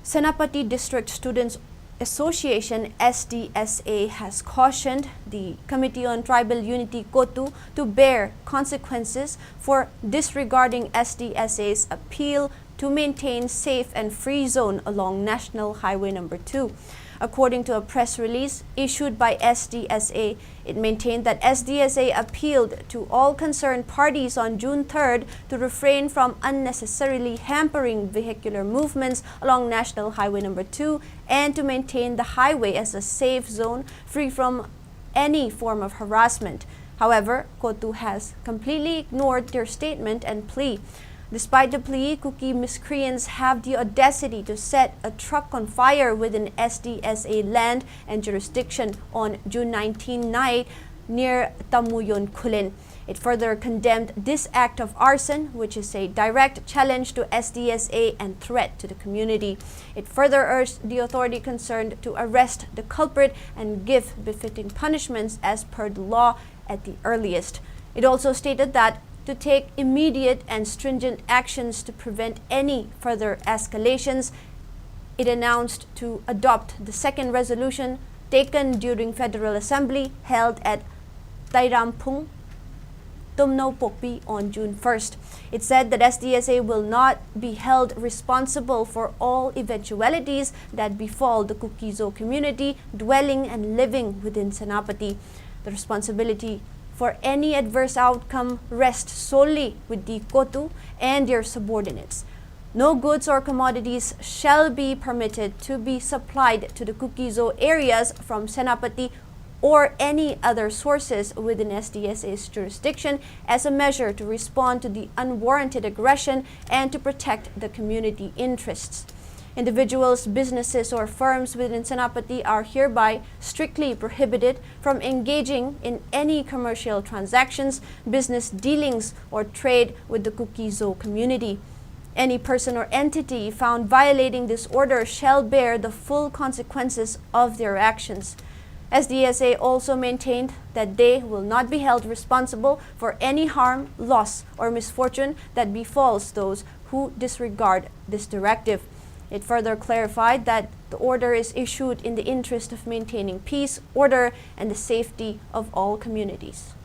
Senapati District Students Association SDSA has cautioned the Committee on Tribal Unity KOTU to bear consequences for disregarding SDSA's appeal to maintain safe and free zone along National Highway Number 2. According to a press release issued by SDSA, it maintained that SDSA appealed to all concerned parties on June 3rd to refrain from unnecessarily hampering vehicular movements along National Highway Number 2 and to maintain the highway as a safe zone free from any form of harassment. However, KOTU has completely ignored their statement and plea. Despite the plea, Kuki miscreants have the audacity to set a truck on fire within SDSA land and jurisdiction on June 19 night near Tamuyon, Kulin. It further condemned this act of arson, which is a direct challenge to SDSA and threat to the community. It further urged the authority concerned to arrest the culprit and give befitting punishments as per the law at the earliest. It also stated that to take immediate and stringent actions to prevent any further escalations. It announced to adopt the second resolution taken during Federal Assembly held at Tairampung, Tumno Pokpi on June 1st. It said that SDSA will not be held responsible for all eventualities that befall the Kuki-Zo community dwelling and living within Senapati. The responsibility for any adverse outcome rests solely with the KOTU and their subordinates. No goods or commodities shall be permitted to be supplied to the Kuki-Zo areas from Senapati or any other sources within SDSA's jurisdiction as a measure to respond to the unwarranted aggression and to protect the community interests. Individuals, businesses, or firms within Senapati are hereby strictly prohibited from engaging in any commercial transactions, business dealings, or trade with the Kuki-Zo community. Any person or entity found violating this order shall bear the full consequences of their actions. SDSA also maintained that they will not be held responsible for any harm, loss, or misfortune that befalls those who disregard this directive. It further clarified that the order is issued in the interest of maintaining peace, order, and the safety of all communities.